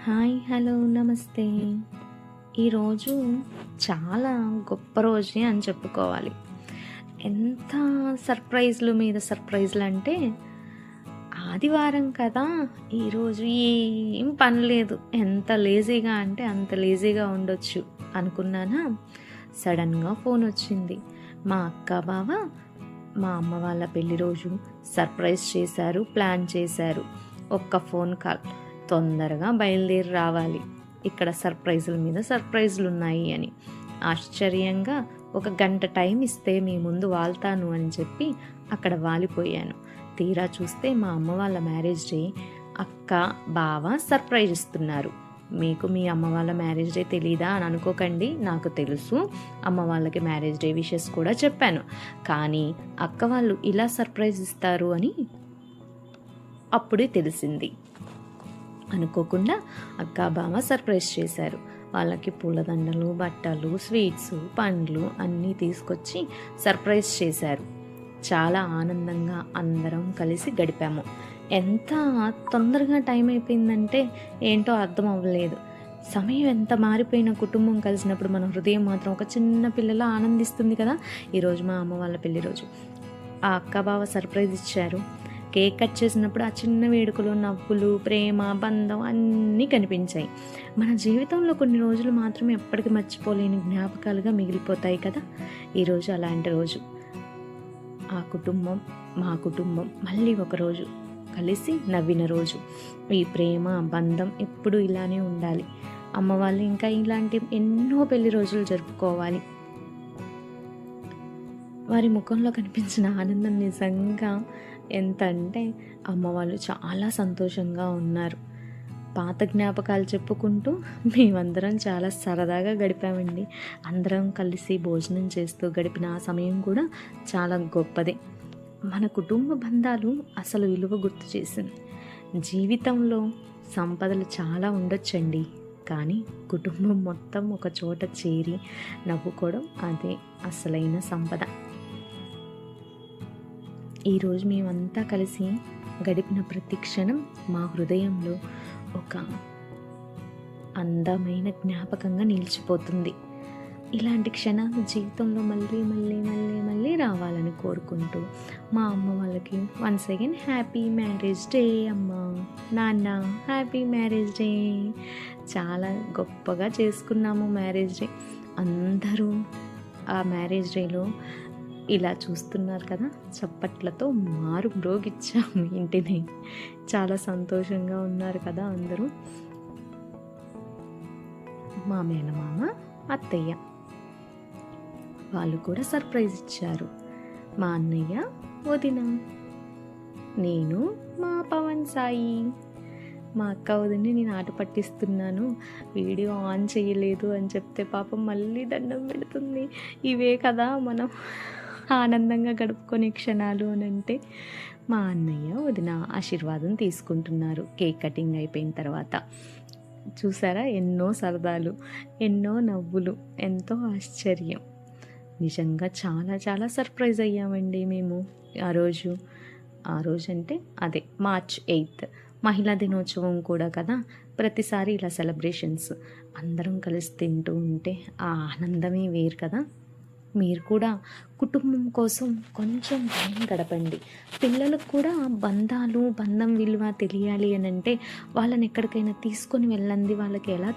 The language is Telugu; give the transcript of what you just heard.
హాయ్, హలో, నమస్తే. ఈరోజు చాలా గొప్ప రోజే అని చెప్పుకోవాలి. ఎంత సర్ప్రైజ్లు మీద సర్ప్రైజ్లు అంటే, ఆదివారం కదా, ఈరోజు ఏం పని లేదు, ఎంత లేజీగా అంటే అంత లేజీగా ఉండొచ్చు అనుకున్నానా. సడన్గా ఫోన్ వచ్చింది. మా అక్క బావ మా అమ్మ వాళ్ళ పెళ్లి రోజు సర్ప్రైజ్ చేశారు, ప్లాన్ చేశారు. ఒక్క ఫోన్ కాల్, తొందరగా బయలుదేరి రావాలి, ఇక్కడ సర్ప్రైజుల మీద సర్ప్రైజులు ఉన్నాయి అని. ఆశ్చర్యంగా ఒక గంట టైం ఇస్తే మీ ముందు వాళ్తాను అని చెప్పి అక్కడ వాలిపోయాను. తీరా చూస్తే మా అమ్మ వాళ్ళ మ్యారేజ్ డే, అక్క బావ సర్ప్రైజ్ ఇస్తున్నారు. మీకు మీ అమ్మ వాళ్ళ మ్యారేజ్ డే తెలీదా అని అనుకోకండి, నాకు తెలుసు. అమ్మ వాళ్ళకి మ్యారేజ్ డే విషెస్ కూడా చెప్పాను. కానీ అక్క వాళ్ళు ఇలా సర్ప్రైజ్ ఇస్తారు అని అప్పుడే తెలిసింది. అనుకోకుండా అక్క బావ సర్ప్రైజ్ చేశారు. వాళ్ళకి పూలదండలు, బట్టలు, స్వీట్స్, పండ్లు అన్నీ తీసుకొచ్చి సర్ప్రైజ్ చేశారు. చాలా ఆనందంగా అందరం కలిసి గడిపాము. ఎంత తొందరగా టైం అయిపోయిందంటే ఏంటో అర్థం అవ్వలేదు. సమయం ఎంత మారిపోయిన కుటుంబం కలిసినప్పుడు మన హృదయం మాత్రం ఒక చిన్న పిల్లలా ఆనందిస్తుంది కదా. ఈరోజు మా అమ్మ వాళ్ళ పెళ్లి రోజు. ఆ అక్క బావ సర్ప్రైజ్ ఇచ్చారు. కేక్ కట్ చేసినప్పుడు ఆ చిన్న వేడుకలు, నవ్వులు, ప్రేమ, బంధం అన్నీ కనిపించాయి. మన జీవితంలో కొన్ని రోజులు మాత్రమే ఎప్పటికీ మర్చిపోలేని జ్ఞాపకాలుగా మిగిలిపోతాయి కదా. ఈరోజు అలాంటి రోజు. ఆ కుటుంబం, మా కుటుంబం మళ్ళీ ఒకరోజు కలిసి నవ్విన రోజు. ఈ ప్రేమ, బంధం ఎప్పుడూ ఇలానే ఉండాలి. అమ్మ వాళ్ళు ఇంకా ఇలాంటి ఎన్నో పెళ్లి రోజులు జరుపుకోవాలి. వారి ముఖంలో కనిపించిన ఆనందం నిజంగా ఎంత అంటే, అమ్మ వాళ్ళు చాలా సంతోషంగా ఉన్నారు. పాత జ్ఞాపకాలు చెప్పుకుంటూ మేమందరం చాలా సరదాగా గడిపామండి. అందరం కలిసి భోజనం చేస్తూ గడిపిన ఆ సమయం కూడా చాలా గొప్పదే. మన కుటుంబ బంధాలు అసలు విలువ గుర్తు చేసింది. జీవితంలో సంపదలు చాలా ఉండొచ్చండి, కానీ కుటుంబం మొత్తం ఒక చోట చేరి నవ్వుకోవడం అదే అసలైన సంపద. ఈరోజు మేమంతా కలిసి గడిపిన ప్రతి క్షణం మా హృదయంలో ఒక అందమైన జ్ఞాపకంగా నిలిచిపోతుంది. ఇలాంటి క్షణాలు జీవితంలో మళ్ళీ మళ్ళీ మళ్ళీ మళ్ళీ రావాలని కోరుకుంటూ మా అమ్మ వాళ్ళకి once again happy marriage day. అమ్మ, నాన్న, హ్యాపీ మ్యారేజ్ డే. చాలా గొప్పగా చేసుకున్నాము మ్యారేజ్ డే. అందరూ ఆ మ్యారేజ్ డేలో ఇలా చూస్తున్నారు కదా, చప్పట్లతో మారు మ్రోగిచ్చాము ఇంటిని. చాలా సంతోషంగా ఉన్నారు కదా అందరూ. మా మేనమామ, అత్తయ్య వాళ్ళు కూడా సర్ప్రైజ్ ఇచ్చారు. మా అన్నయ్య, వదిన, నేను, మా పవన్ సాయి. మా అక్క వదిని నేను ఆట పట్టిస్తున్నాను, వీడియో ఆన్ చేయలేదు అని చెప్తే పాపం మళ్ళీ దండం పెడుతుంది. ఇవే కదా మనం ఆనందంగా గడుపుకునే క్షణాలు అని అంటే. మా అన్నయ్య, వదిన ఆశీర్వాదం తీసుకుంటున్నారు కేక్ కటింగ్ అయిపోయిన తర్వాత. చూసారా, ఎన్నో సరదాలు, ఎన్నో నవ్వులు, ఎంతో ఆశ్చర్యం. నిజంగా చాలా చాలా సర్ప్రైజ్ అయ్యామండి మేము ఆ రోజు. ఆ రోజు అంటే అదే March 8th మహిళా దినోత్సవం కూడా కదా. ప్రతిసారి ఇలా సెలబ్రేషన్స్ అందరం కలిసి తింటూ ఉంటే ఆ ఆనందమే వేరు కదా. మీరు కూడా కుటుంబం కోసం కొంచెం టైం గడపండి. పిల్లలకు కూడా బంధాలు, బంధం విలువ తెలియాలి అని అంటే వాళ్ళని ఎక్కడికైనా తీసుకొని వెళ్ళండి. వాళ్ళకి ఎలా